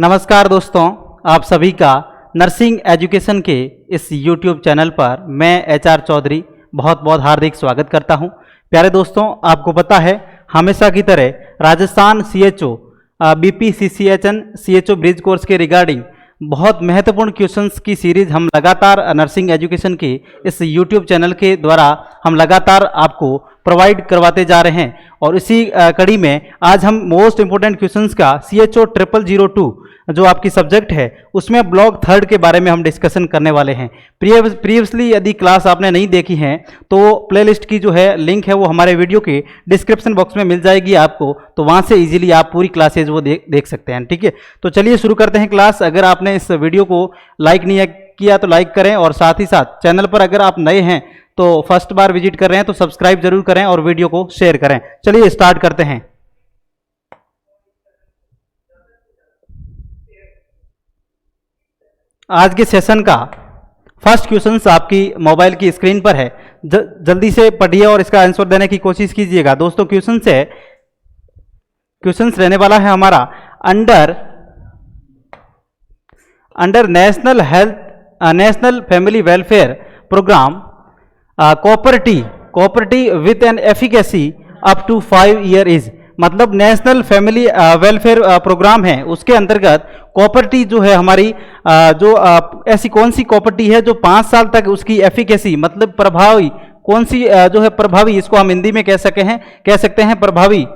नमस्कार दोस्तों, आप सभी का नर्सिंग एजुकेशन के इस YouTube चैनल पर मैं HR चौधरी बहुत बहुत हार्दिक स्वागत करता हूं। प्यारे दोस्तों, आपको पता है हमेशा की तरह Rajasthan CHO BPCCHN CHO bridge course के रिगार्डिंग बहुत महत्वपूर्ण क्वेश्चंस की सीरीज हम लगातार नर्सिंग एजुकेशन के इस YouTube चैनल के द्वारा हम लगातार आपको प्रोवाइड करवाते जा रहे हैं। और इसी कड़ी में आज हम मोस्ट इंपोर्टेंट क्वेश्चंस का CHO 0002 जो आपकी सब्जेक्ट है उसमें ब्लॉक थर्ड के बारे में हम डिस्कशन करने वाले हैं। प्रीवियसली यदि क्लास आपने नहीं देखी है तो प्लेलिस्ट की जो है लिंक है वो हमारे वीडियो के डिस्क्रिप्शन बॉक्स में मिल जाएगी आपको, तो वहां से इजीली आप पूरी क्लासेज वो देख सकते हैं। ठीक है, तो चलिए शुरू करते हैं क्लास। अगर आपने इस वीडियो को लाइक नहीं किया तो लाइक करें, और साथ ही साथ चैनल पर अगर आप नए हैं तो फर्स्ट बार विजिट कर रहे हैं तो सब्सक्राइब जरूर करें और वीडियो को शेयर करें। चलिए स्टार्ट करते हैं। आज के सेशन का फर्स्ट क्वेश्चन आपकी मोबाइल की स्क्रीन पर है, जल्दी से पढ़िए और इसका आंसर देने की कोशिश कीजिएगा। दोस्तों क्वेश्चन रहने वाला है हमारा under national family welfare programme copper T with an efficacy up to 5 year is, मतलब नेशनल फैमिली वेलफेयर प्रोग्राम है उसके अंतर्गत कॉपर्टी जो है हमारी ऐसी कौन सी कॉपर्टी है जो 5 साल तक उसकी एफिकेसी मतलब प्रभावी कौन सी जो है प्रभावी, इसको हम हिंदी में कह सकते हैं प्रभावी।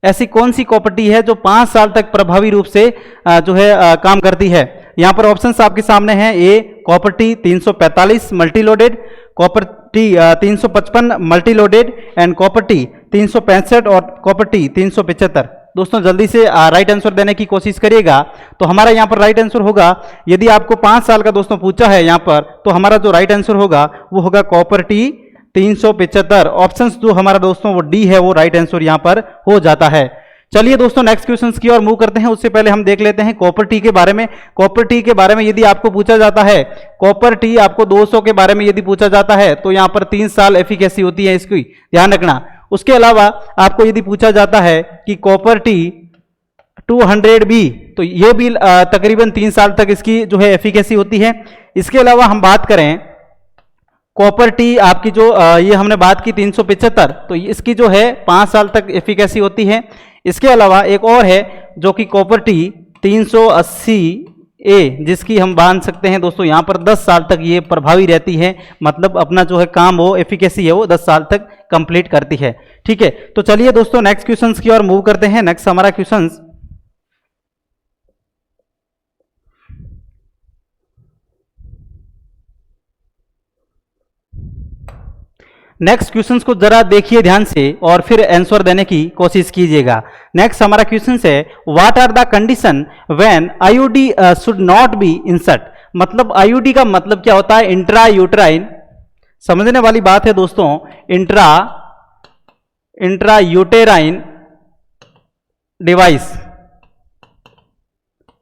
ऐसी कौन सी कॉपर्टी है जो 5 साल तक प्रभावी रूप से जो है काम करती है। यहाँ पर ऑप्शंस आपके सामने हैं। ए कॉपर्टी 345 मल्टीलोडेड, कॉपर्टी 355 मल्टीलोडेड एंड कॉपर्टी 365 और कॉपर्टी 375। दोस्तों जल्दी से राइट आंसर देने की कोशिश करिएगा। तो हमारा यहाँ पर राइट आंसर होगा, यदि आपको 5 साल का दोस्तों पूछा है यहाँ पर, तो हमारा जो राइट आंसर होगा वो होगा कॉपर्टी 375। ऑप्शन जो हमारा दोस्तों वो डी है वो राइट आंसर यहाँ पर हो जाता है। चलिए दोस्तों नेक्स्ट क्वेश्चन की ओर मूव करते हैं। उससे पहले हम देख लेते हैं कॉपर्टी के बारे में। कॉपर्टी के बारे में यदि आपको पूछा जाता है, कॉपर्टी आपको 200 के बारे में यदि पूछा जाता है तो यहाँ पर 3 साल एफिकेसी होती है, इसकी ध्यान रखना। उसके अलावा आपको यदि पूछा जाता है कि कॉपर्टी 200B तो ये भी तकरीबन 3 साल तक इसकी जो है एफिकेसी होती है। इसके अलावा हम बात करें कॉपर्टी आपकी जो ये हमने बात की 375 तो इसकी जो है 5 साल तक एफिकेसी होती है। इसके अलावा एक और है जो कि कॉपर्टी 380A जिसकी हम मान सकते हैं दोस्तों यहाँ पर 10 साल तक ये प्रभावी रहती है, मतलब अपना जो है काम वो एफिकेसी है वो 10 साल तक कंप्लीट करती है। ठीक है, तो चलिए दोस्तों नेक्स्ट क्वेश्चन की ओर मूव करते हैं। नेक्स्ट हमारा क्वेश्चन को जरा देखिए ध्यान से और फिर आंसर देने की कोशिश कीजिएगा। नेक्स्ट हमारा क्वेश्चन है what are the condition when IUD should not be insert, मतलब आईयूडी का मतलब क्या होता है, इंट्रा यूट्राइन। समझने वाली बात है दोस्तों, इंट्रा यूटेराइन डिवाइस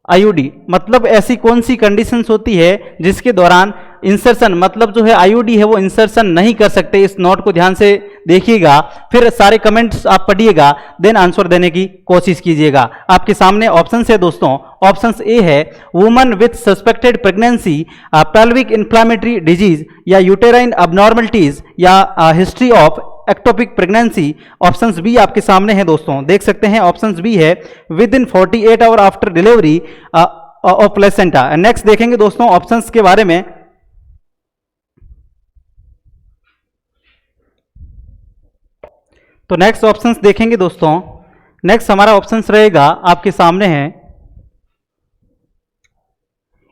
आईयूडी, मतलब ऐसी कौन सी कंडीशंस होती है जिसके दौरान इंसर्शन मतलब जो है आईयूडी है वो इंसर्शन नहीं कर सकते। इस नोट को ध्यान से देखिएगा, फिर सारे कमेंट्स आप पढ़िएगा, देन आंसर देने की कोशिश कीजिएगा। आपके सामने ऑप्शंस है दोस्तों। ऑप्शंस ए है woman with suspected pregnancy, pelvic inflammatory disease या यूटेराइन अबनॉर्मलिटीज या history of ectopic pregnancy. Options B आपके सामने है दोस्तों, देख सकते हैं। ऑप्शंस बी है within 48 hour after delivery of placenta. Next देखेंगे दोस्तों ऑप्शंस के बारे में। तो नेक्स्ट ऑप्शंस देखेंगे दोस्तों। नेक्स्ट हमारा ऑप्शंस रहेगा आपके सामने है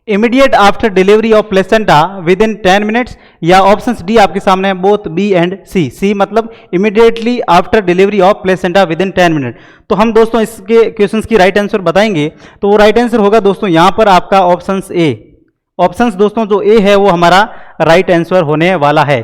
immediate after delivery of placenta with in 10 minutes, या ऑप्शंस डी आपके सामने है बोथ बी एंड सी। सी मतलब immediately after delivery of placenta with in 10 minute. तो हम दोस्तों इसके क्वेश्चंस की राइट आंसर बताएंगे, तो वो राइट आंसर होगा दोस्तों यहाँ पर आपका ऑप्शंस ए। ऑप्शंस दोस्तों जो ए है वो हमारा राइट आंसर होने वाला है।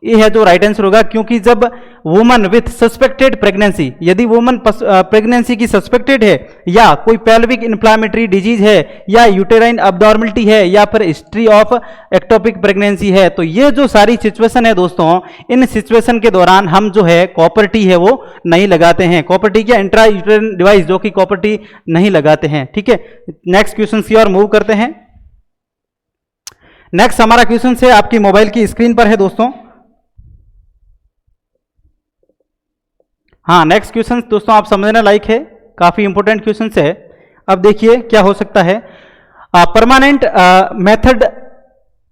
ये है जो राइट आंसर होगा, क्योंकि जब वुमन विथ सस्पेक्टेड प्रेगनेंसी, यदि वुमन प्रेगनेंसी की सस्पेक्टेड है, या कोई पेल्विक इन्फ्लामेटरी डिजीज है, या यूटेराइन अब्नॉर्मलिटी है, या फिर हिस्ट्री ऑफ एक्टोपिक प्रेगनेंसी है, तो ये जो सारी सिचुएशन है दोस्तों, इन सिचुएशन के दौरान हम जो है कॉपर टी है वो नहीं लगाते हैं, कॉपर टी या इंट्रा यूटेराइन डिवाइस जो कि कॉपर टी नहीं लगाते हैं। ठीक है, नेक्स्ट क्वेश्चन की ओर मूव करते हैं। नेक्स्ट हमारा क्वेश्चन है आपकी मोबाइल की स्क्रीन पर है दोस्तों। हाँ, नेक्स्ट क्वेश्चन दोस्तों आप समझने लायक है, काफी इंपोर्टेंट क्वेश्चन है। अब देखिए क्या हो सकता है। Permanent method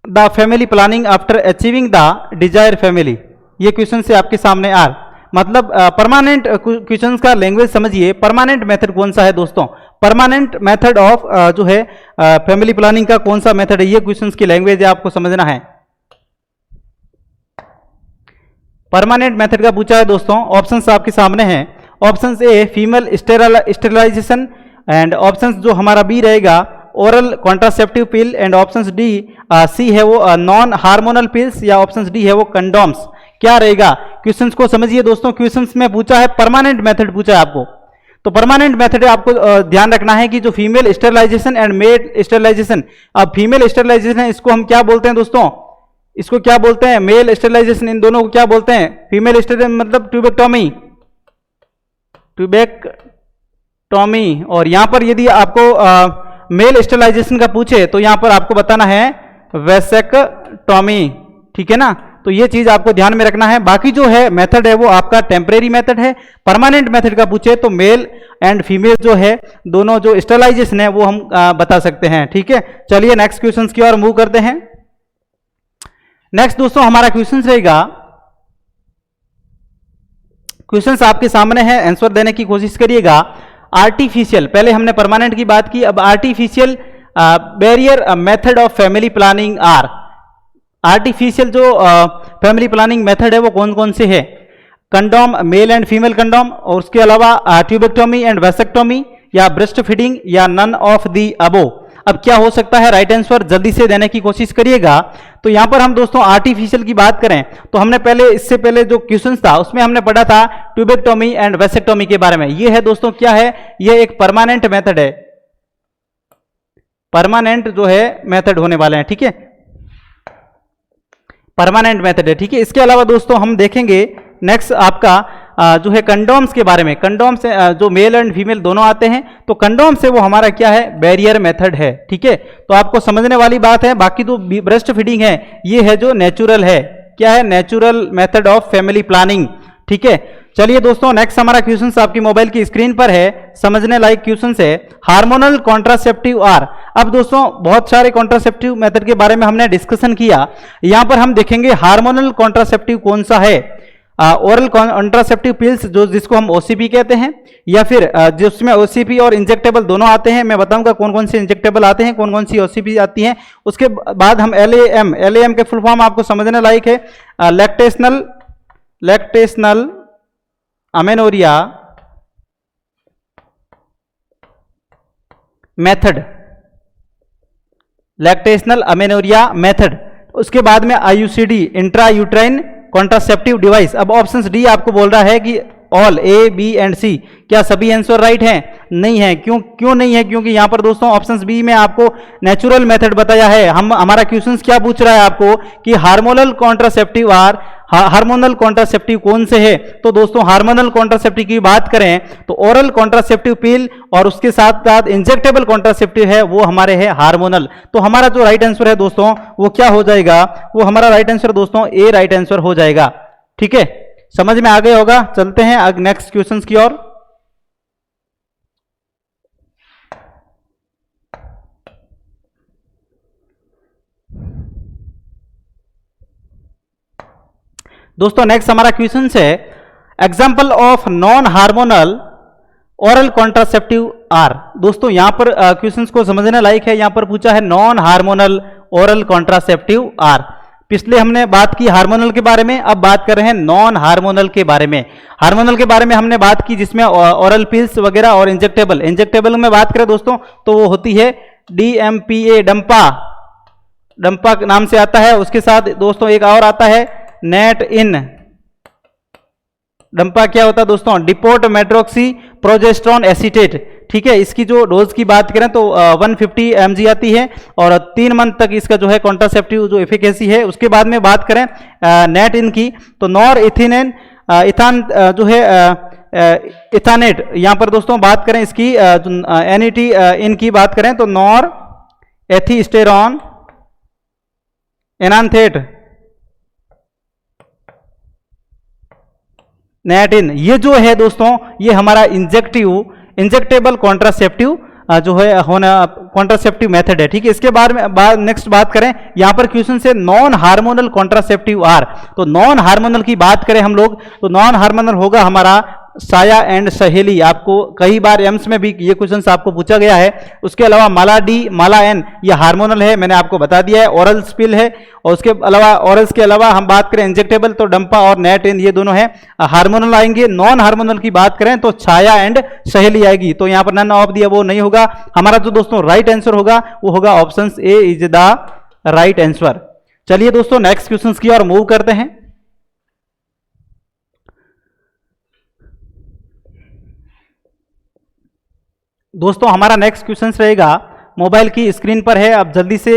the family planning after achieving the desire family, ये क्वेश्चन से आपके सामने आ, मतलब परमानेंट क्वेश्चन का लैंग्वेज समझिए। परमानेंट मेथड कौन सा है दोस्तों, परमानेंट मेथड ऑफ जो है फैमिली प्लानिंग का कौन सा मेथड है, ये क्वेश्चन की लैंग्वेज है, आपको समझना है। परमानेंट मेथड का पूछा है दोस्तों, ऑप्शंस आपके सामने हैं। Options A female sterilization, and options जो हमारा बी रहेगा oral contraceptive pill, and options D C है वो नॉन हार्मोनल पिल्स, या ऑप्शंस डी है वो कंडोम्स। क्या रहेगा, क्वेश्चंस को समझिए दोस्तों। क्वेश्चंस में पूछा है परमानेंट मेथड पूछा है आपको, तो परमानेंट मेथड आपको ध्यान रखना है कि जो female sterilization and male sterilization, अब फीमेल स्टेरिलाइजेशन इसको हम क्या बोलते हैं दोस्तों, इसको क्या बोलते हैं, मेल स्टेरिलाइजेशन, इन दोनों को क्या बोलते हैं, फीमेल स्टेरिलाइजेशन मतलब ट्यूबेक्टोमी, ट्यूबेक्टोमी। और यहां पर यदि आपको मेल स्टेरिलाइजेशन का पूछे तो यहां पर आपको बताना है वेसेक्टोमी। ठीक है ना, तो ये चीज आपको ध्यान में रखना है। बाकी जो है मेथड है वो आपका टेम्परेरी मेथड है। परमानेंट मेथड का पूछे तो मेल एंड फीमेल जो है दोनों जो स्टेरिलाइजेशन है वो हम बता सकते हैं। ठीक है, चलिए नेक्स्ट क्वेश्चन की ओर मूव करते हैं। नेक्स्ट दोस्तों हमारा क्वेश्चन रहेगा, क्वेश्चन आपके सामने है, आंसर देने की कोशिश करिएगा। आर्टिफिशियल, पहले हमने परमानेंट की बात की, अब artificial barrier method of family planning are, artificial जो फैमिली प्लानिंग मेथड है वो कौन कौन से है, condom, male and female condom, और उसके अलावा ट्यूबेक्टोमी एंड वेसेक्टोमी, या ब्रेस्ट फीडिंग, या नन ऑफ दी अबो। अब क्या हो सकता है राइट आंसर, जल्दी से देने की कोशिश करिएगा। तो यहां पर हम दोस्तों आर्टिफिशियल की बात करें तो हमने पहले, इससे पहले जो क्वेश्चन था उसमें हमने पढ़ा था ट्यूबेक्टोमी एंड वेसेक्टोमी के बारे में। ये है दोस्तों क्या है, ये एक परमानेंट मेथड है, परमानेंट जो है मेथड होने वाले हैं। ठीक है, परमानेंट मेथड है। ठीक है, इसके अलावा दोस्तों हम देखेंगे नेक्स्ट आपका जो है कंडोम्स के बारे में। कंडोम से जो मेल एंड फीमेल दोनों आते हैं, तो कंडोम से वो हमारा क्या है, बैरियर मेथड है। ठीक है, तो आपको समझने वाली बात है। बाकी जो ब्रेस्ट फीडिंग है ये है जो नेचुरल है, क्या है, natural method of family planning. ठीक है, चलिए दोस्तों नेक्स्ट हमारा क्वेश्चन आपकी मोबाइल की स्क्रीन पर है, समझने लायक क्वेश्चन है, हार्मोनल कॉन्ट्रासेप्टिव आर। अब दोस्तों बहुत सारे कॉन्ट्रासेप्टिव मेथड के बारे में हमने डिस्कशन किया, यहां पर हम देखेंगे हार्मोनल कॉन्ट्रासेप्टिव कौन सा है। ओरल कॉन्ट्रासेप्टिव पिल्स जो जिसको हम ओसीपी कहते हैं, या फिर जिसमें ओसीपी और इंजेक्टेबल दोनों आते हैं। मैं बताऊंगा कौन कौन से इंजेक्टेबल आते हैं, कौन कौन सी ओसीपी आती हैं। उसके बाद हम एलएएम, एलएएम के फुल फॉर्म आपको समझने लायक है, lactational amenorrhoea method, lactational amenorrhoea method. उसके बाद में IUCD, intra uterine contraceptive device. अब ऑप्शंस डी आपको बोल रहा है कि ऑल ए बी एंड सी, क्या सभी आंसर राइट हैं? नहीं है। क्यों नहीं है? क्योंकि यहां पर दोस्तों ऑप्शंस बी में आपको नेचुरल मेथड बताया है। हमारा क्वेश्चन क्या पूछ रहा है आपको कि hormonal contraceptive are, hormonal contraceptive कौन से है? तो दोस्तों हार्मोनल कॉन्ट्रासेप्टिव की बात करें तो ओरल कॉन्ट्रासेप्टिव पिल और उसके साथ साथ इंजेक्टेबल कॉन्ट्रासेप्टिव है वो हमारे है हार्मोनल। तो हमारा जो राइट आंसर है दोस्तों वो क्या हो जाएगा? वो हमारा राइट आंसर दोस्तों ए राइट आंसर हो जाएगा। ठीक है, समझ में आ गया होगा। चलते हैं नेक्स्ट क्वेश्चन की ओर। दोस्तों नेक्स्ट हमारा क्वेश्चन है example of non hormonal oral contraceptive are. दोस्तों यहां पर क्वेश्चंस को समझने लायक है। यहां पर पूछा है non hormonal oral contraceptive are. पिछले हमने बात की हार्मोनल के बारे में, अब बात कर रहे हैं नॉन हार्मोनल के बारे में। हार्मोनल के बारे में हमने बात की जिसमें ओरल पिल्स वगैरह और इंजेक्टेबल में बात करें दोस्तों तो वो होती है डीएमपीए, डंपा नाम से आता है। उसके साथ दोस्तों एक और आता है नेट इन डंपा क्या होता है दोस्तों, डिपोट मेट्रोक्सी प्रोजेस्ट्रॉन एसीटेट। ठीक है, इसकी जो डोज की बात करें तो 150 mg आती है और 3 मंथ तक इसका जो है कॉन्ट्रासेप्टिव जो एफिकेसी है। उसके बाद में बात करें नेट इन की तो नॉर इथिनेन इथान जो है इथानेट, यहां पर दोस्तों बात करें इसकी एनईटी इन की बात करें तो नॉर एथिस्टेरॉन एनान्थेट नेट इन, ये जो है दोस्तों ये हमारा इंजेक्टेबल कॉन्ट्रासेप्टिव जो है होना कॉन्ट्रासेप्टिव मेथड है। ठीक है, इसके बाद में नेक्स्ट बात करें यहां पर क्वेश्चन से नॉन हार्मोनल कॉन्ट्रासेप्टिव आर, तो नॉन हार्मोनल की बात करें हम लोग तो नॉन हार्मोनल होगा हमारा साया एंड सहेली। आपको कई बार एम्स में भी ये क्वेश्चन आपको पूछा गया है। उसके अलावा माला डी माला एन ये हार्मोनल है, मैंने आपको बता दिया है। ओरल स्पिल है और उसके अलावा ओरल्स के अलावा हम बात करें इंजेक्टेबल तो डंपा और नेट इन ये दोनों है हार्मोनल आएंगे। नॉन हार्मोनल की बात करें तो छाया एंड सहेली आएगी, तो यहां पर नन ऑफ दी वो नहीं होगा। हमारा जो दोस्तों राइट आंसर होगा वो होगा option A is the right answer. चलिए दोस्तों नेक्स्ट क्वेश्चन की ओर मूव करते हैं। दोस्तों हमारा नेक्स्ट क्वेश्चन रहेगा, मोबाइल की स्क्रीन पर है, आप जल्दी से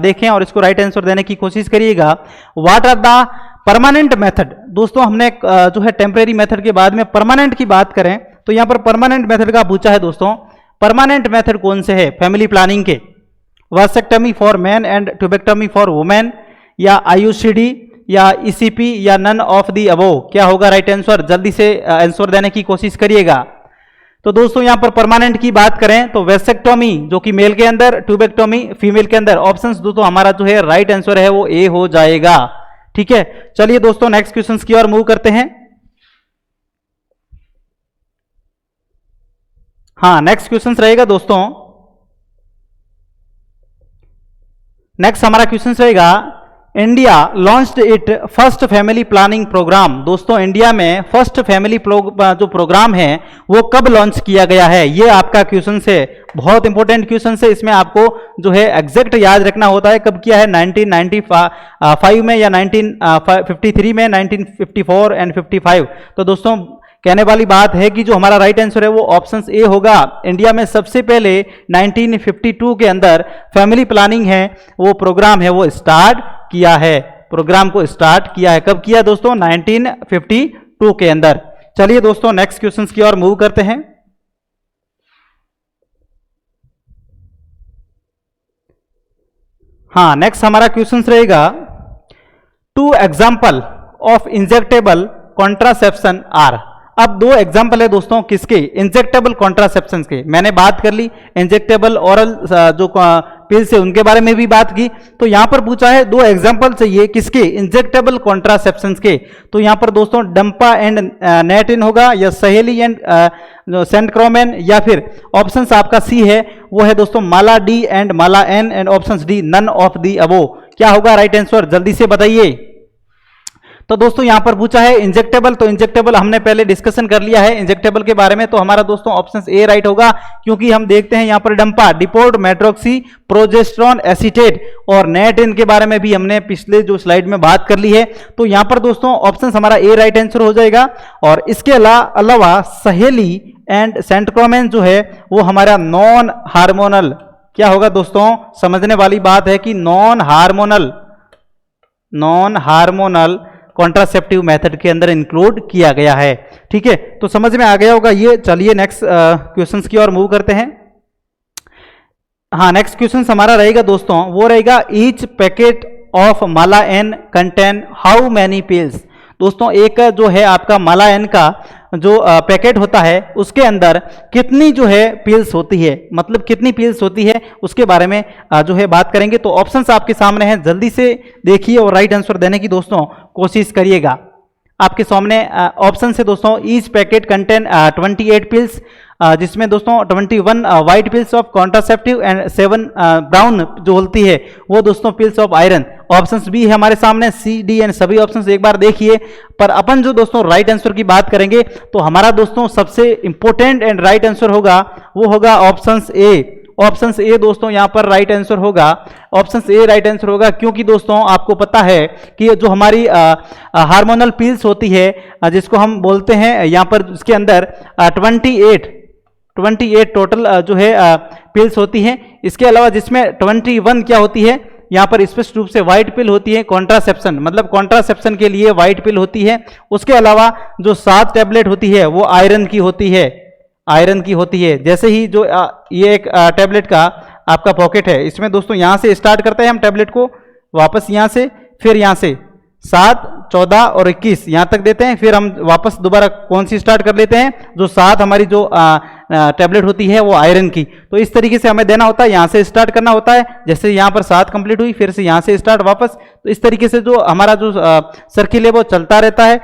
देखें और इसको राइट आंसर देने की कोशिश करिएगा। What are the permanent method. दोस्तों हमने जो है टेम्परेरी मेथड के बाद में परमानेंट की बात करें तो यहां पर परमानेंट मेथड का पूछा है दोस्तों। परमानेंट मेथड कौन से है फैमिली प्लानिंग के, vasectomy for man and tubectomy for women, या आईयूसीडी या ईसीपी या नन ऑफ दी अबोव, क्या होगा राइट आंसर, जल्दी से आंसर देने की कोशिश करिएगा। तो दोस्तों यहां पर परमानेंट की बात करें तो वेसेक्टोमी जो कि मेल के अंदर, ट्यूबेक्टोमी फीमेल के अंदर। ऑप्शंस दोस्तों हमारा जो है राइट आंसर है वो ए हो जाएगा। ठीक है, चलिए दोस्तों नेक्स्ट क्वेश्चंस की ओर मूव करते हैं। हाँ नेक्स्ट क्वेश्चन रहेगा दोस्तों, नेक्स्ट हमारा क्वेश्चन रहेगा India launched it first family planning programme. दोस्तों इंडिया में फर्स्ट फैमिली जो प्रोग्राम है वो कब लॉन्च किया गया है, ये आपका क्वेश्चन है, बहुत इंपॉर्टेंट क्वेश्चन है। इसमें आपको जो है एग्जैक्ट याद रखना होता है कब किया है, 1995 में या 1953 में, 1954 एंड 55। तो दोस्तों कहने वाली बात है कि जो हमारा राइट आंसर है वो ऑप्शन ए होगा। इंडिया में सबसे पहले 1952 के अंदर फैमिली प्लानिंग है वो प्रोग्राम है वो स्टार्ट किया है, प्रोग्राम को स्टार्ट किया है। कब किया दोस्तों, 1952 के अंदर। चलिए दोस्तों नेक्स्ट क्वेश्चन की ओर मूव करते हैं। हाँ नेक्स्ट हमारा क्वेश्चन रहेगा, 2 example of injectable contraception are. अब 2 एग्जाम्पल है दोस्तों किसके, इंजेक्टेबल कॉन्ट्रासेप्शन के। मैंने बात कर ली इंजेक्टेबल ओरल जो पिल्स है उनके बारे में भी बात की। तो यहां पर पूछा है 2 एग्जाम्पल चाहिए किसके, इंजेक्टेबल कॉन्ट्रासेप्शन के। तो यहां पर दोस्तों डंपा एंड नेट इन होगा, या सहेली एंड सेंटक्रोमेन, या फिर ऑप्शंस आपका सी है वो है दोस्तों Mala D and Mala N, and option D none of the above. क्या होगा राइट आंसर, जल्दी से बताइए। तो दोस्तों यहां पर पूछा है इंजेक्टेबल, तो इंजेक्टेबल हमने पहले डिस्कशन कर लिया है इंजेक्टेबल के बारे में, तो हमारा दोस्तों ऑप्शन ए राइट होगा। क्योंकि हम देखते हैं यहां पर डंपा डिपोर्ट मेट्रोक्सी प्रोजेस्ट्रॉन एसीटेट और नेट इन के बारे में भी हमने पिछले जो स्लाइड में बात कर ली है। तो यहां पर दोस्तों ऑप्शन हमारा ए राइट आंसर हो जाएगा। और इसके अलावा सहेली एंड सेंटक्रोमेन जो है वो हमारा नॉन हार्मोनल, क्या होगा दोस्तों, समझने वाली बात है कि नॉन हार्मोनल कॉन्ट्रासेप्टिव मेथड के अंदर इंक्लूड किया गया है। ठीक है, तो समझ में आ गया होगा ये। चलिए नेक्स्ट क्वेश्चंस की ओर मूव करते हैं। हाँ नेक्स्ट क्वेश्चन हमारा रहेगा दोस्तों, वो रहेगा each packet of Mala N contain how many pills. दोस्तों एक जो है आपका माला एन का जो पैकेट होता है उसके अंदर कितनी जो है पिल्स होती है, मतलब कितनी पिल्स होती है उसके बारे में जो है बात करेंगे। तो ऑप्शंस आपके सामने हैं, जल्दी से देखिए और राइट आंसर देने की दोस्तों कोशिश करिएगा। आपके सामने ऑप्शन है दोस्तों, ईच पैकेट कंटेन 28 पिल्स, जिसमें दोस्तों 21 white pills of contraceptive and 7 brown जो होती है वो दोस्तों पिल्स ऑफ आयरन। ऑप्शंस भी है हमारे सामने, सी डी एंड सभी ऑप्शंस एक बार देखिए। पर अपन जो दोस्तों राइट आंसर की बात करेंगे तो हमारा दोस्तों सबसे इंपॉर्टेंट एंड राइट आंसर होगा वो होगा ऑप्शंस ए, ऑप्शन ए दोस्तों यहाँ पर राइट आंसर होगा, ऑप्शन ए राइट आंसर होगा, क्योंकि दोस्तों आपको पता है कि जो हमारी हार्मोनल पिल्स होती है जिसको हम बोलते हैं यहाँ पर इसके अंदर 28 टोटल जो है पिल्स होती हैं। इसके अलावा जिसमें 21 क्या होती है, यहाँ पर स्पष्ट रूप से व्हाइट पिल होती है कॉन्ट्रासेप्शन, मतलब कॉन्ट्रासेप्शन के लिए व्हाइट पिल होती है। उसके अलावा जो 7 टैबलेट होती है वो आयरन की होती है, आयरन की होती है। जैसे ही जो ये एक टैबलेट का आपका पॉकेट है, इसमें दोस्तों यहाँ से स्टार्ट करते हैं हम टैबलेट को, वापस यहाँ से, फिर यहाँ से 7, 14 और 21 यहाँ तक देते हैं, फिर हम वापस दोबारा कौन सी स्टार्ट कर लेते हैं, जो 7 हमारी जो टैबलेट होती है वो आयरन की। तो इस तरीके से हमें देना होता है, यहाँ से स्टार्ट करना होता है। जैसे यहाँ पर 7 कंप्लीट हुई, फिर से यहाँ से स्टार्ट वापस। तो इस तरीके से जो हमारा जो सर्किल है वो चलता रहता है,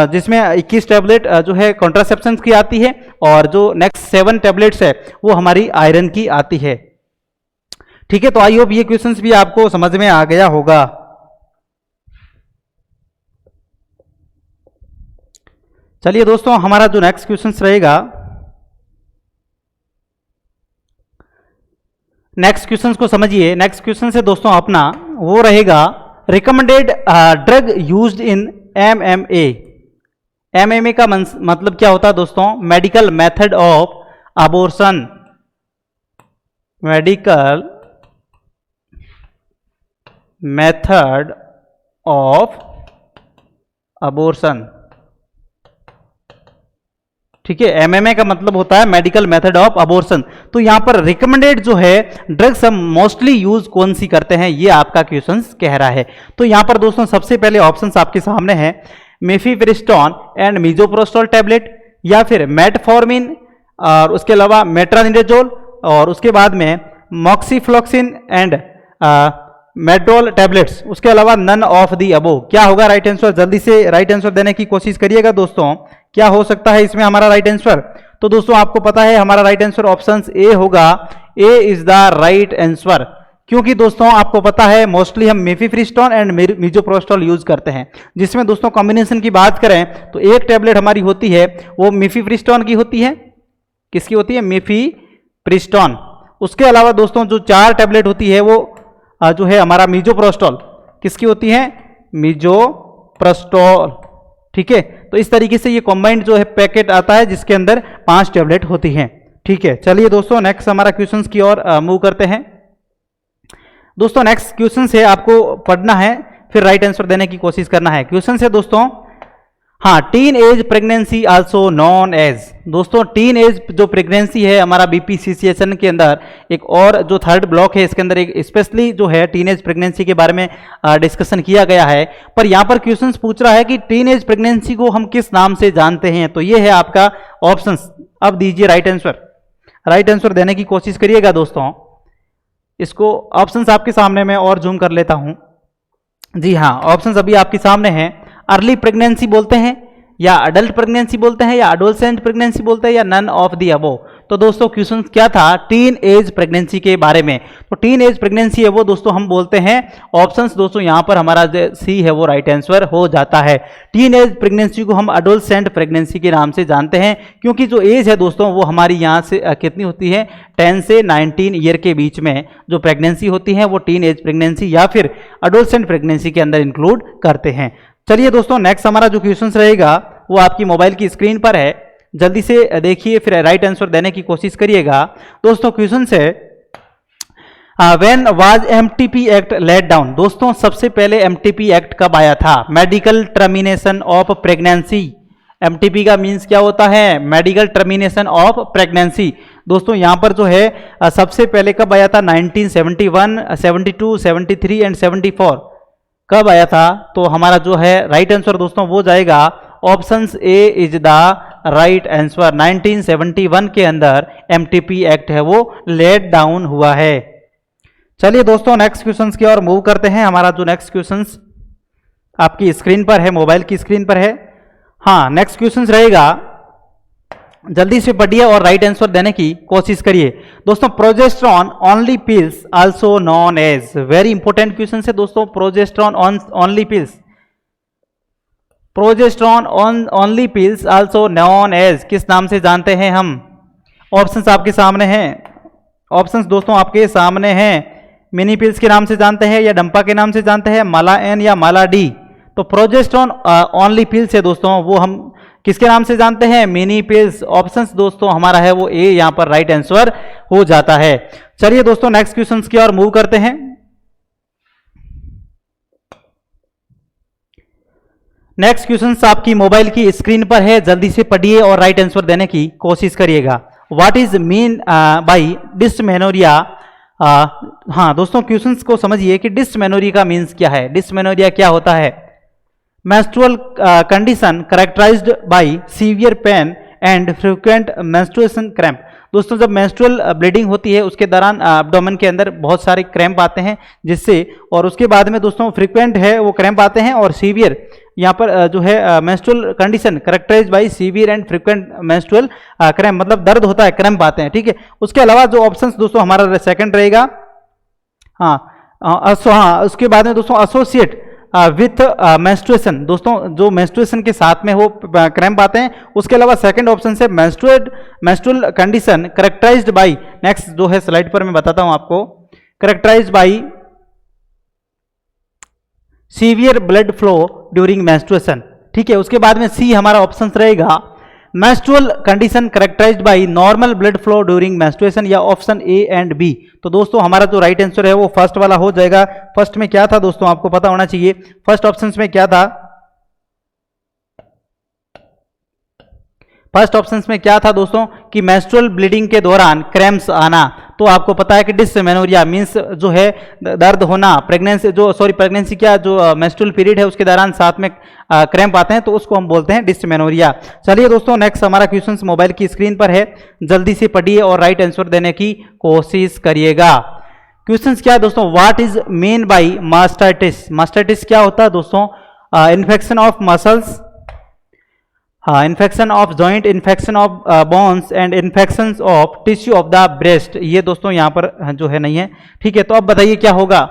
जिसमें 21 टैबलेट जो है कॉन्ट्रासेप्शन की आती है और जो नेक्स्ट 7 टैबलेट्स है वो हमारी आयरन की आती है। ठीक है, तो आई होप ये क्वेश्चंस भी आपको समझ में आ गया होगा। चलिए दोस्तों, हमारा जो नेक्स्ट क्वेश्चन रहेगा, नेक्स्ट क्वेश्चन को समझिए। नेक्स्ट क्वेश्चन से दोस्तों अपना वो रहेगा, recommended drug used in MMA। MMA का मतलब क्या होता है दोस्तों, medical method of abortion, medical method of abortion. ठीक है, MMA का मतलब होता है मेडिकल मेथड ऑफ अबॉर्शन। तो यहां पर रिकमेंडेड जो है ड्रग्स हम मोस्टली यूज कौन सी करते हैं, ये आपका क्वेश्चन कह रहा है। तो यहां पर दोस्तों सबसे पहले ऑप्शंस आपके सामने हैं, मिफेप्रिस्टोन एंड मिजोप्रोस्टोल टैबलेट, या फिर मेटफॉर्मिन, और उसके अलावा मेट्रोनिडाजोल, और उसके बाद में मॉक्सीफ्लोक्सिन एंड मेड्रोल टैबलेट्स। उसके अलावा नन ऑफ दी अबो। क्या होगा राइट आंसर, जल्दी से राइट आंसर देने की कोशिश करिएगा दोस्तों, क्या हो सकता है इसमें हमारा राइट आंसर। तो दोस्तों आपको पता है हमारा राइट आंसर ऑप्शन ए होगा, ए इज द राइट आंसर। क्योंकि दोस्तों आपको पता है मोस्टली हम मिफेप्रिस्टोन एंड मिजोप्रोस्टोल यूज करते हैं, जिसमें दोस्तों कॉम्बिनेशन की बात करें तो एक टैबलेट हमारी होती है वो मिफेप्रिस्टोन की होती है, किसकी होती है, मिफेप्रिस्टोन। उसके अलावा दोस्तों जो 4 टैबलेट होती है वो जो है हमारा मिजोप्रोस्टोल, किसकी होती है, मिजोप्रोस्टोल। ठीक है, तो इस तरीके से ये कॉम्बाइंड जो है पैकेट आता है जिसके अंदर 5 टैबलेट होती हैं। ठीक है, चलिए दोस्तों नेक्स्ट हमारा क्वेश्चंस की ओर मूव करते हैं। दोस्तों नेक्स्ट क्वेश्चन है, आपको पढ़ना है फिर राइट आंसर देने की कोशिश करना है। क्वेश्चन है दोस्तों, हाँ, teen age pregnancy also known as. दोस्तों टीन एज जो प्रेगनेंसी है हमारा बीपीसीसीएशन के अंदर एक और जो थर्ड ब्लॉक है, इसके अंदर एक स्पेशली जो है टीन एज प्रेगनेंसी के बारे में डिस्कशन किया गया है। पर यहाँ पर क्वेश्चन पूछ रहा है कि टीन एज प्रेगनेंसी को हम किस नाम से जानते हैं। तो ये है आपका ऑप्शंस। अब दीजिए राइट आंसर, राइट आंसर देने की कोशिश करिएगा दोस्तों। इसको ऑप्शंस आपके सामने मैं और जूम कर लेता हूं। जी हाँ, ऑप्शंस अभी आपके सामने हैं। अर्ली प्रेगनेंसी बोलते हैं, या अडल्ट प्रेगनेंसी बोलते हैं, या एडोलसेंट प्रेगनेंसी बोलते हैं, या नन ऑफ दी अबव। तो दोस्तों क्वेश्चन क्या था, टीन एज प्रेगनेंसी के बारे में। तो टीन एज प्रेगनेंसी है वो दोस्तों हम बोलते हैं ऑप्शंस। दोस्तों यहाँ पर हमारा जो सी है वो राइट आंसर हो जाता है। टीन एज प्रेगनेंसी को हम एडोलसेंट प्रेगनेंसी के नाम से जानते हैं, क्योंकि जो एज है दोस्तों वो हमारी यहाँ से कितनी होती है, 10 से 19 ईयर के बीच में जो प्रेगनेंसी होती है वो टीन एज प्रेगनेंसी या फिर एडोलसेंट प्रेगनेंसी के अंदर इंक्लूड करते हैं। चलिए दोस्तों नेक्स्ट हमारा जो क्वेश्चन रहेगा वो आपकी मोबाइल की स्क्रीन पर है, जल्दी से देखिए फिर राइट आंसर देने की कोशिश करिएगा। दोस्तों क्वेश्चन से when was MTP act laid down. दोस्तों सबसे पहले एमटीपी एक्ट कब आया था, medical termination of pregnancy. MTP का मीन्स क्या होता है, मेडिकल टर्मिनेशन ऑफ प्रेगनेंसी। दोस्तों यहाँ पर जो है सबसे पहले कब आया था, 1971, 72, 73 एंड 74 कब आया था। तो हमारा जो है राइट आंसर दोस्तों वो जाएगा option A is the right answer. 1971 के अंदर एमटीपी एक्ट है वो लेट डाउन हुआ है। चलिए दोस्तों नेक्स्ट क्वेश्चन की ओर मूव करते हैं। हमारा जो नेक्स्ट क्वेश्चन आपकी स्क्रीन पर है, मोबाइल की स्क्रीन पर है। हाँ, नेक्स्ट क्वेश्चन रहेगा, जल्दी से पढ़िए और राइट आंसर देने की कोशिश करिए। दोस्तों progesterone only pills also known as. Very important question है दोस्तों, progesterone only pills, progesterone only pills also known as किस नाम से जानते हैं हम। ऑप्शंस आपके सामने हैं, ऑप्शंस दोस्तों आपके सामने हैं। मिनी पिल्स के नाम से जानते हैं या डंपा के नाम से जानते हैं, माला एन या माला डी। तो प्रोजेस्टेरोन ओनली पिल्स है दोस्तों, वो हम किसके नाम से जानते हैं, मिनी पिल्स। ऑप्शंस दोस्तों हमारा है वो ए यहां पर राइट आंसर हो जाता है। चलिए दोस्तों नेक्स्ट क्वेश्चन की ओर मूव करते हैं। नेक्स्ट क्वेश्चन आपकी मोबाइल की स्क्रीन पर है, जल्दी से पढ़िए और राइट आंसर देने की कोशिश करिएगा। What is mean by dysmenorrhea. हाँ दोस्तों क्वेश्चंस को समझिए कि डिस्मेनोरिया का मीन्स क्या है। डिस्मेनोरिया क्या होता है, menstrual condition characterized by severe pain and frequent menstruation cramp। दोस्तों जब menstrual bleeding होती है उसके दौरान abdomen के अंदर बहुत सारे क्रैम्प आते हैं जिससे, और उसके बाद में दोस्तों frequent है वो क्रैम्प आते हैं, और severe यहाँ पर जो है menstrual condition characterized by severe and frequent menstrual cramp, मतलब दर्द होता है, क्रैम्प आते हैं, ठीक है। उसके अलावा जो ऑप्शंस दोस्तों हमारा सेकंड रहेगा, हाँ उसके बाद में दोस्तों एसोसिएट विथ मेंस्ट्रुएशन। दोस्तों जो मेंस्ट्रुएशन के साथ में वो क्रैम्प आते हैं। उसके अलावा सेकंड ऑप्शन से menstrual condition characterized by, next जो है स्लाइड पर मैं बताता हूं आपको, characterized by severe blood flow during menstruation, ठीक है। उसके बाद में सी हमारा ऑप्शन रहेगा menstrual condition characterized by normal blood flow during menstruation, या ऑप्शन ए एंड बी। तो दोस्तों हमारा जो राइट आंसर है वो फर्स्ट वाला हो जाएगा। फर्स्ट में क्या था दोस्तों आपको पता होना चाहिए, फर्स्ट ऑप्शन में क्या था, फर्स्ट ऑप्शन में क्या था दोस्तों कि मेंस्ट्रुअल ब्लीडिंग के दौरान क्रैम्प्स आना। तो आपको पता है कि डिस्मेनोरिया मींस जो है दर्द होना, प्रेगनेंसी क्या जो मेंस्ट्रुअल पीरियड है उसके दौरान साथ में क्रैम्प आते हैं, तो उसको हम बोलते हैं डिस्मेनोरिया। चलिए दोस्तों नेक्स्ट हमारा क्वेश्चन मोबाइल की स्क्रीन पर है, जल्दी से पढ़िए और राइट आंसर देने की कोशिश करिएगा। क्वेश्चन क्या है दोस्तों, what is mean by mastitis. Mastitis क्या होता है दोस्तों, infection of muscles, infection of joint, infection of bones and infection of tissue of the breast. ये दोस्तों यहाँ पर जो है नहीं है, ठीक है। तो अब बताइए क्या होगा,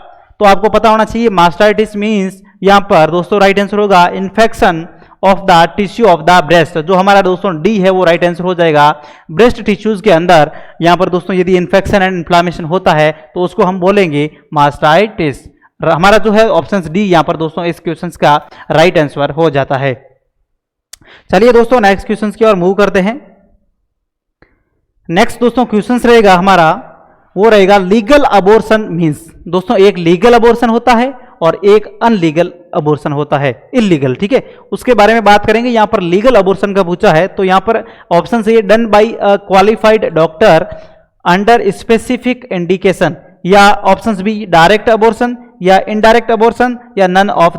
तो आपको पता होना चाहिए मास्टाइटिस मीन्स यहाँ पर दोस्तों राइट आंसर होगा infection of the tissue of the breast. जो हमारा दोस्तों डी है वो राइट आंसर हो जाएगा। ब्रेस्ट टिश्यूज के अंदर यहाँ पर दोस्तों यदि इन्फेक्शन एंड इन्फ्लामेशन होता है तो उसको हम बोलेंगे मास्टाइटिस। हमारा जो है ऑप्शन डी यहाँ पर दोस्तों इस क्वेश्चन का राइट आंसर हो जाता है। चलिए दोस्तों नेक्स्ट क्वेश्चन की ओर मूव करते हैं। नेक्स्ट दोस्तों क्वेश्चन रहेगा हमारा, वो रहेगा लीगल अबॉर्शन मींस। दोस्तों एक लीगल अबॉर्शन होता है और एक अनलीगल अबॉर्शन होता है, इलीगल, ठीक है। उसके बारे में बात करेंगे। यहां पर लीगल अबॉर्शन का पूछा है तो यहां पर ऑप्शन से done by a qualified doctor under specific indication, या ऑप्शंस बी डायरेक्ट अबॉर्शन या इनडायरेक्ट अबॉर्शन, या नन ऑफ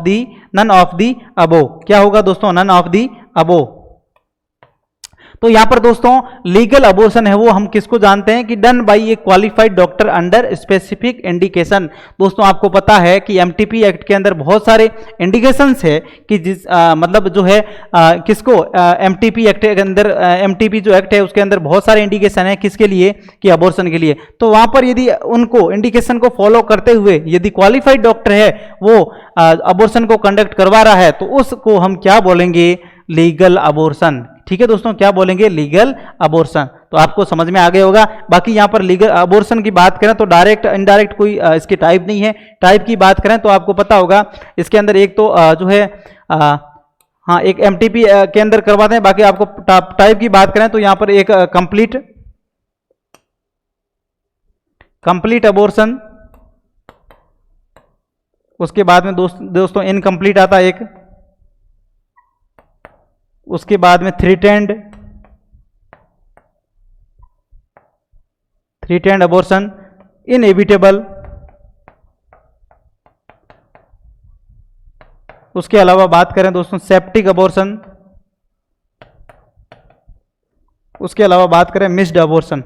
दी अबो। क्या होगा दोस्तों, नन ऑफ दी अबो। तो यहां पर दोस्तों लीगल अबॉर्शन है वो हम किसको जानते हैं कि done by A qualified doctor under specific indication. दोस्तों आपको पता है कि एमटीपी एक्ट के अंदर बहुत सारे इंडिकेशंस है कि जिस मतलब जो है किसको एमटीपी एक्ट के अंदर, एमटीपी जो एक्ट है उसके अंदर बहुत सारे इंडिकेशन है किसके लिए कि अबॉर्शन के लिए। तो वहां पर यदि उनको इंडिकेशन को फॉलो करते हुए यदि क्वालिफाइड डॉक्टर है वो अबॉर्शन को कंडक्ट करवा रहा है तो उसको हम क्या बोलेंगे, लीगल अबॉर्शन, ठीक है दोस्तों, क्या बोलेंगे, लीगल अबॉर्शन। तो आपको समझ में आ गया होगा। बाकी यहां पर लीगल अबॉर्शन की बात करें तो डायरेक्ट इनडायरेक्ट कोई इसकी टाइप नहीं है। टाइप की बात करें तो आपको पता होगा इसके अंदर एक तो जो है हाँ एक एमटीपी के अंदर करवाते हैं। बाकी आपको टाइप की बात करें तो यहां पर एक कंप्लीट अबॉर्शन, उसके बाद में दोस्तों इनकम्प्लीट आता है एक, उसके बाद में थ्रीटेंड अबॉर्शन, इनएविटेबल, उसके अलावा बात करें दोस्तों सेप्टिक अबॉर्शन, उसके अलावा बात करें मिस्ड अबॉर्शन।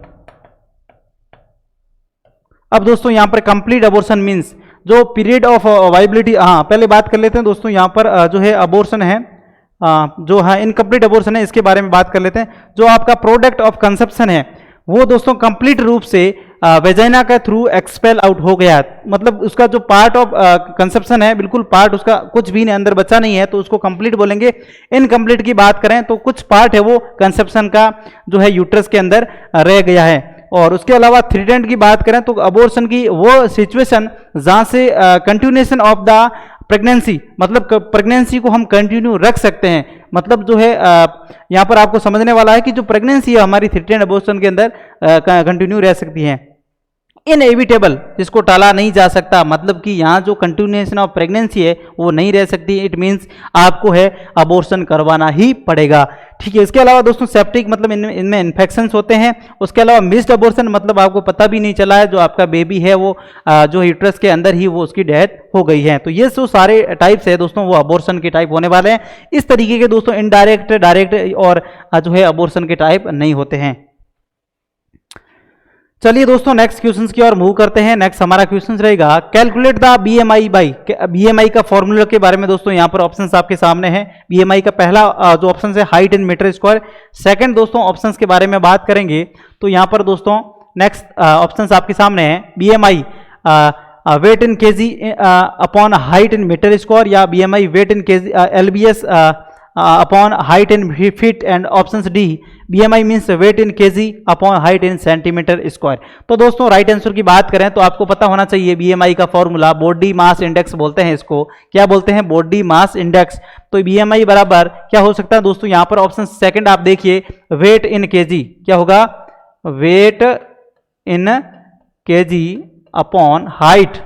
अब दोस्तों यहां पर कंप्लीट अबॉर्शन मींस जो पीरियड ऑफ वाइबिलिटी, हाँ पहले बात कर लेते हैं दोस्तों यहां पर जो है अबॉर्शन है जो है इनकम्प्लीट अबॉर्शन है, इसके बारे में बात कर लेते हैं। जो आपका प्रोडक्ट ऑफ कंसेप्शन है वो दोस्तों कंप्लीट रूप से वेजाइना के थ्रू एक्सपेल आउट हो गया, मतलब उसका जो पार्ट ऑफ कंसेप्शन है बिल्कुल पार्ट उसका कुछ भी अंदर बचा नहीं है तो उसको कंप्लीट बोलेंगे। इनकम्प्लीट की बात करें तो कुछ पार्ट है वो कंसेप्शन का जो है यूट्रस के अंदर रह गया है। और उसके अलावा थ्रेटेंड की बात करें तो अबॉर्शन की वो सिचुएशन जहां से कंटिन्यूएशन ऑफ द प्रेगनेंसी, मतलब प्रेगनेंसी को हम कंटिन्यू रख सकते हैं, मतलब जो है यहाँ पर आपको समझने वाला है कि जो प्रेगनेंसी है हमारी थ्रेटेंड अबॉर्शन के अंदर कंटिन्यू रह सकती है। इनएविटेबल, जिसको टाला नहीं जा सकता, मतलब कि यहाँ जो कंटिन्यूएशन ऑफ प्रेगनेंसी है वो नहीं रह सकती, इट मींस आपको है अबॉर्शन करवाना ही पड़ेगा। ठीक है, इसके अलावा दोस्तों सेप्टिक मतलब इनमें इन्फेक्शंस होते हैं। उसके अलावा मिस्ड अबॉर्शन मतलब आपको पता भी नहीं चला है, जो आपका बेबी है वो जो यूट्रस के अंदर ही वो उसकी डेथ हो गई है। तो ये जो सारे टाइप्स है दोस्तों वो अबॉर्शन के टाइप होने वाले हैं। इस तरीके के दोस्तों इनडायरेक्ट, डायरेक्ट और जो है अबॉर्शन के टाइप नहीं होते हैं। चलिए दोस्तों नेक्स्ट क्वेश्चंस की ओर मूव करते हैं। नेक्स्ट हमारा क्वेश्चन रहेगा calculate the BMI by, BMI का फॉर्मूला के बारे में दोस्तों यहाँ पर ऑप्शंस आपके सामने हैं। बीएमआई का पहला जो ऑप्शन है height in metre square. Second दोस्तों ऑप्शंस के बारे में बात करेंगे तो यहाँ पर दोस्तों नेक्स्ट ऑप्शंस आपके सामने हैं BMI weight in KG upon height in metre square, या BMI weight in KG LBS upon height in feet, and option D BMI means weight in KG upon height in centimetre square. तो दोस्तों right answer की बात करें तो आपको पता होना चाहिए बीएमआई का फॉर्मूला बॉडी मास इंडेक्स बोलते हैं इसको। क्या बोलते हैं? Body mass index. तो बीएमआई बराबर क्या हो सकता है दोस्तों, यहां पर ऑप्शन सेकंड आप देखिए वेट इन केजी, क्या होगा? Weight in KG upon height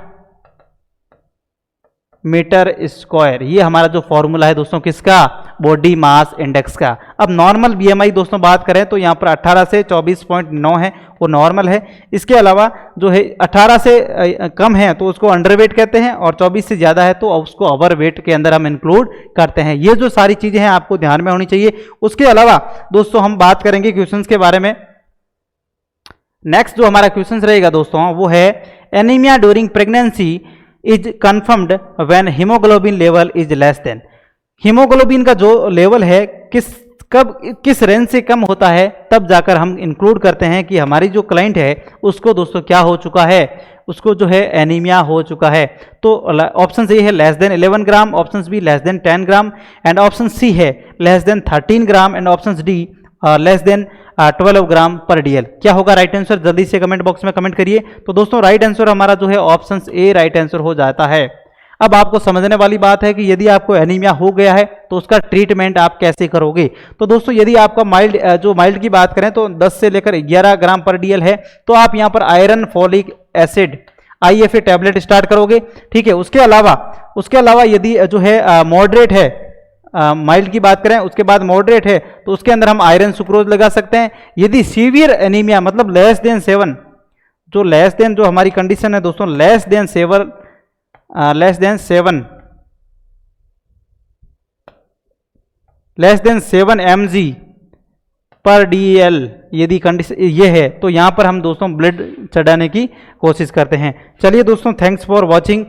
metre square. ये हमारा जो फॉर्मूला है दोस्तों किसका? बॉडी मास इंडेक्स का। अब नॉर्मल बीएमआई दोस्तों बात करें तो यहाँ पर 18 से 24.9 है, वो नॉर्मल है। इसके अलावा जो है 18 से कम है तो उसको अंडरवेट कहते हैं, और 24 से ज़्यादा है तो उसको ओवरवेट के अंदर हम इंक्लूड करते हैं। ये जो सारी चीज़ें हैं आपको ध्यान में होनी चाहिए। उसके अलावा दोस्तों हम बात करेंगे क्वेश्चंस के बारे में। नेक्स्ट जो हमारा क्वेश्चन रहेगा दोस्तों वो है anaemia during pregnancy is confirmed when haemoglobin level is less than. Haemoglobin का जो लेवल है किस रेंज से कम होता है तब जाकर हम इंक्लूड करते हैं कि हमारी जो क्लाइंट है उसको दोस्तों क्या हो चुका है, उसको जो है एनीमिया हो चुका है। तो ऑप्शन ए है less than 11 gram, option B less than 10 gram, and option C है less than 13 gram, and option D less than 12 gram per DL. क्या होगा राइट आंसर? जल्दी से कमेंट बॉक्स में कमेंट करिए। तो दोस्तों राइट आंसर हमारा जो है ऑप्शन ए राइट आंसर हो जाता है। अब आपको समझने वाली बात है कि यदि आपको एनीमिया हो गया है तो उसका ट्रीटमेंट आप कैसे करोगे। तो दोस्तों यदि आपका माइल्ड की बात करें तो 10 से लेकर 11 ग्राम पर डीएल है तो आप यहां पर iron folic acid IFA tablet start करोगे। ठीक है, उसके अलावा यदि जो है मॉडरेट है, माइल्ड की बात करें उसके बाद मॉडरेट है तो उसके अंदर हम आयरन सुक्रोज लगा सकते हैं। यदि सीवियर एनीमिया मतलब लेस देन 7, जो हमारी कंडीशन है दोस्तों लेस देन 7 mg पर DL यदि कंडीशन ये है तो यहां पर हम दोस्तों ब्लड चढ़ाने की कोशिश करते हैं। चलिए दोस्तों थैंक्स फॉर वॉचिंग।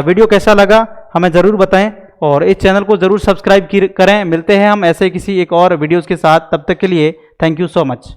वीडियो कैसा लगा हमें ज़रूर बताएं और इस चैनल को ज़रूर सब्सक्राइब करें। मिलते हैं हम ऐसे किसी एक और वीडियोज़ के साथ, तब तक के लिए थैंक यू सो मच।